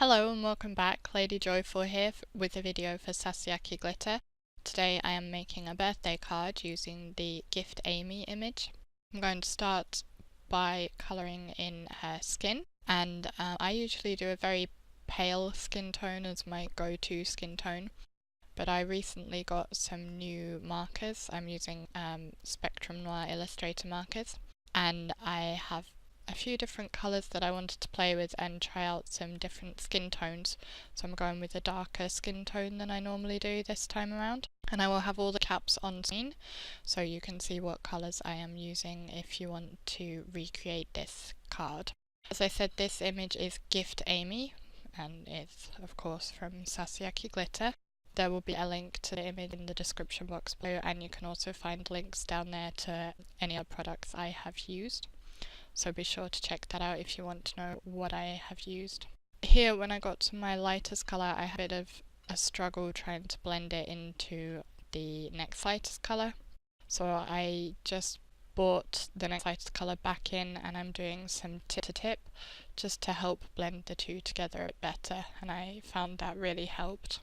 Hello and welcome back, Lady Joyful here with a video for Sasayaki Glitter. Today I am making a birthday card using the Gift Amy image. I'm going to start by colouring in her skin, and I usually do a very pale skin tone as my go-to skin tone, but I recently got some new markers. I'm using Spectrum Noir Illustrator markers, and I have a few different colours that I wanted to play with and try out some different skin tones. So I'm going with a darker skin tone than I normally do this time around. And I will have all the caps on screen so you can see what colours I am using if you want to recreate this card. As I said, this image is Gift Amy and it's of course from Sasayaki Glitter. There will be a link to the image in the description box below, and you can also find links down there to any other products I have used. So be sure to check that out if you want to know what I have used. Here, when I got to my lightest colour, I had a bit of a struggle trying to blend it into the next lightest colour. So I just brought the next lightest colour back in, and I'm doing some tip to tip just to help blend the two together a bit better, and I found that really helped.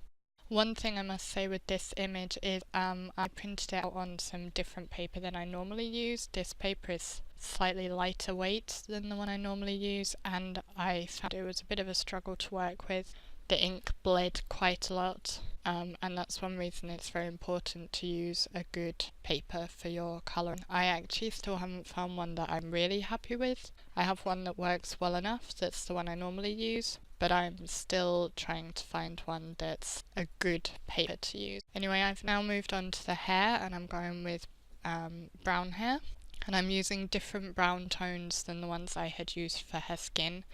One thing I must say with this image is I printed it out on some different paper than I normally use. This paper is slightly lighter weight than the one I normally use, and I found it was a bit of a struggle to work with. The ink bled quite a lot, and that's one reason it's very important to use a good paper for your colouring. I actually still haven't found one that I'm really happy with. I have one that works well enough, that's the one I normally use, but I'm still trying to find one that's a good paper to use. Anyway, I've now moved on to the hair, and I'm going with brown hair, and I'm using different brown tones than the ones I had used for her skin,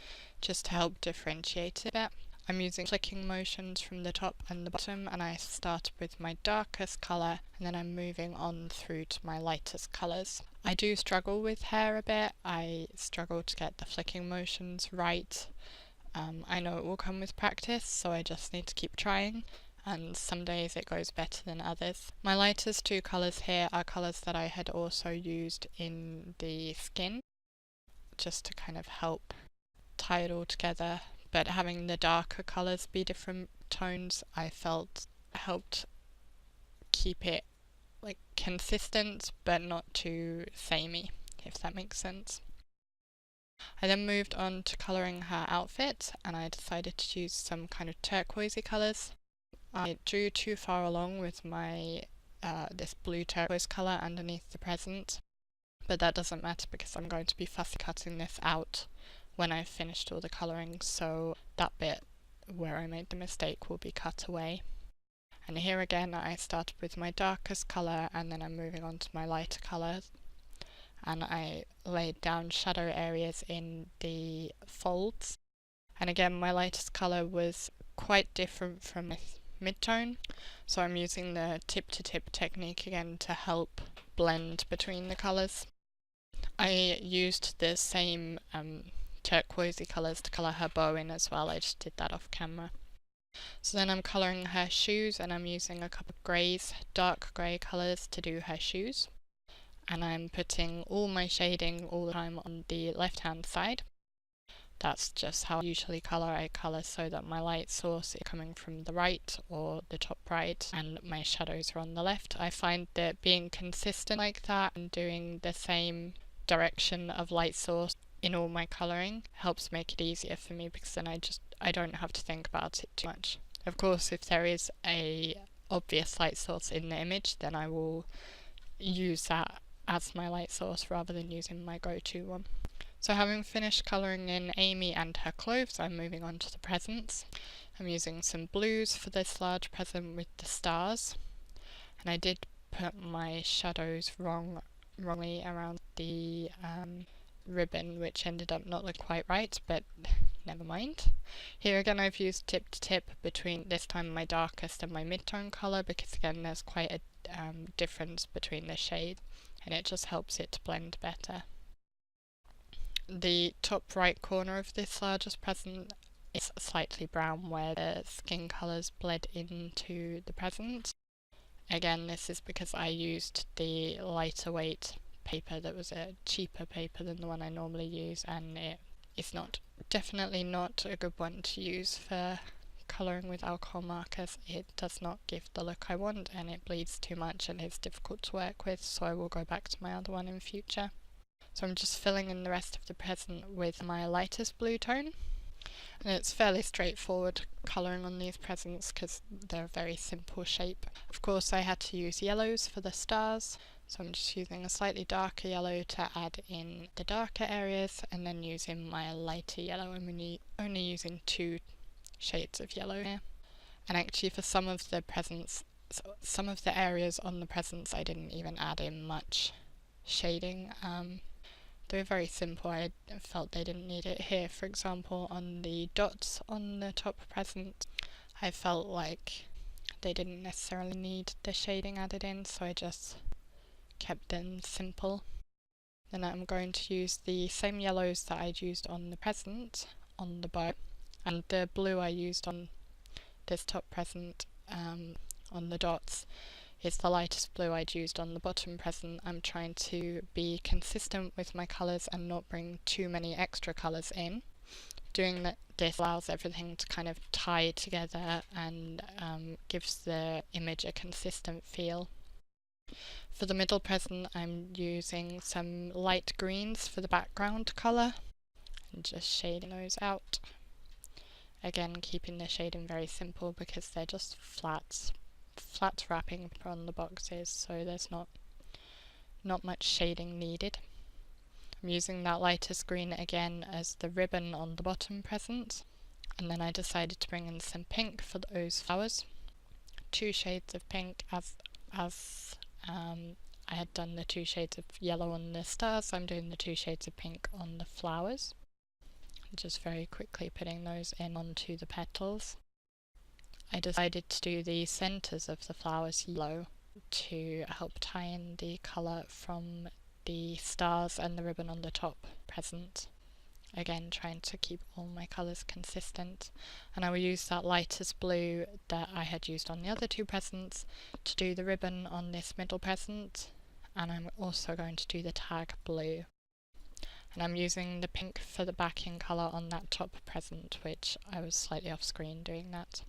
just to help differentiate it a bit. I'm using flicking motions from the top and the bottom, and I start with my darkest colour and then I'm moving on through to my lightest colours. I do struggle with hair a bit. I struggle to get the flicking motions right. I know it will come with practice, so I just need to keep trying, and some days it goes better than others. My lightest two colours here are colours that I had also used in the skin, just to kind of help tie it all together. But having the darker colours be different tones, I felt helped keep it like consistent but not too samey, if that makes sense. I then moved on to colouring her outfit, and I decided to use some kind of turquoisey colours. I drew too far along with my this blue turquoise colour underneath the present, but that doesn't matter because I'm going to be fussy cutting this out when I've finished all the colouring, so that bit where I made the mistake will be cut away. And here again I started with my darkest colour, and then I'm moving on to my lighter colours, and I laid down shadow areas in the folds. And again, my lightest colour was quite different from this mid-tone, so I'm using the tip to tip technique again to help blend between the colours. I used the same turquoisey colours to colour her bow in as well. I just did that off camera. So then I'm colouring her shoes, and I'm using a couple of greys, dark grey colours to do her shoes. And I'm putting all my shading all the time on the left hand side. That's just how I usually colour. I colour so that my light source is coming from the right or the top right, and my shadows are on the left. I find that being consistent like that and doing the same direction of light source in all my colouring helps make it easier for me, because then I don't have to think about it too much. Of course, if there is a obvious light source in the image, then I will use that as my light source rather than using my go-to one. So having finished colouring in Amy and her clothes, I'm moving on to the presents. I'm using some blues for this large present with the stars, and I did put my shadows wrongly around the ribbon, which ended up not looking quite right, but never mind. Here again I've used tip to tip between this time my darkest and my mid-tone colour, because again there's quite a difference between the shade, and it just helps it to blend better. The top right corner of this largest present is slightly brown where the skin colours bled into the present. Again, this is because I used the lighter weight paper that was a cheaper paper than the one I normally use, and it is definitely not a good one to use for colouring with alcohol markers. It does not give the look I want, and it bleeds too much and is difficult to work with, so I will go back to my other one in future. So I'm just filling in the rest of the present with my lightest blue tone. And it's fairly straightforward colouring on these presents because they're a very simple shape. Of course I had to use yellows for the stars, so I'm just using a slightly darker yellow to add in the darker areas, and then using my lighter yellow. I'm only using 2 shades of yellow here. And actually for some of the presents, some of the areas on the presents I didn't even add in much shading. They were very simple. I felt they didn't need it here. For example, on the dots on the top present, I felt like they didn't necessarily need the shading added in, so I just kept them simple. Then I'm going to use the same yellows that I'd used on the present on the bow, and the blue I used on this top present on the dots is the lightest blue I'd used on the bottom present. I'm trying to be consistent with my colours and not bring too many extra colours in. Doing this allows everything to kind of tie together and gives the image a consistent feel. For the middle present I'm using some light greens for the background colour and just shading those out. Again, keeping the shading very simple because they're just flat wrapping on the boxes, so there's not much shading needed. I'm using that lightest green again as the ribbon on the bottom present, and then I decided to bring in some pink for those flowers. 2 shades of pink as I had done the 2 shades of yellow on the stars, so I'm doing the 2 shades of pink on the flowers. Just very quickly putting those in onto the petals. I decided to do the centres of the flowers yellow to help tie in the colour from the stars and the ribbon on the top present. Again, trying to keep all my colours consistent, and I will use that lightest blue that I had used on the other 2 presents to do the ribbon on this middle present, and I'm also going to do the tag blue. And I'm using the pink for the backing colour on that top present, which I was slightly off screen doing that.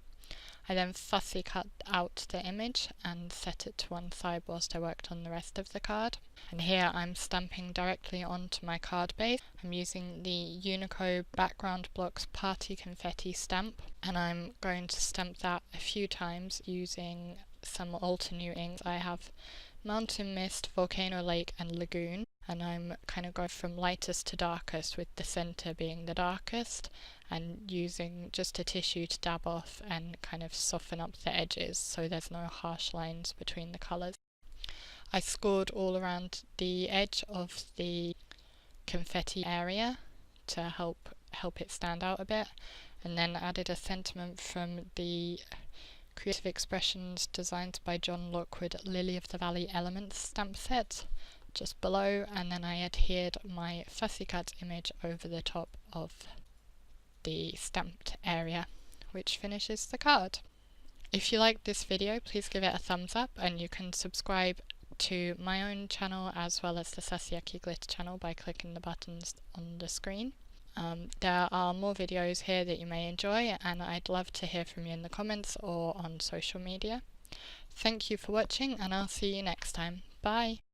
I then fussy cut out the image and set it to one side whilst I worked on the rest of the card. And here I'm stamping directly onto my card base. I'm using the Uniko Background Blocks Party Confetti stamp, and I'm going to stamp that a few times using some Altenew inks. I have Mountain Mist, Volcano Lake and Lagoon, and I'm kind of going from lightest to darkest, with the centre being the darkest, and using just a tissue to dab off and kind of soften up the edges so there's no harsh lines between the colours. I scored all around the edge of the confetti area to help it stand out a bit, and then added a sentiment from the Creative Expressions Designs by John Lockwood Lily of the Valley Elements stamp set just below, and then I adhered my fussy cut image over the top of the stamped area, which finishes the card. If you liked this video, please give it a thumbs up, and you can subscribe to my own channel as well as the Sasayaki Glitter channel by clicking the buttons on the screen. There are more videos here that you may enjoy, and I'd love to hear from you in the comments or on social media. Thank you for watching, and I'll see you next time. Bye!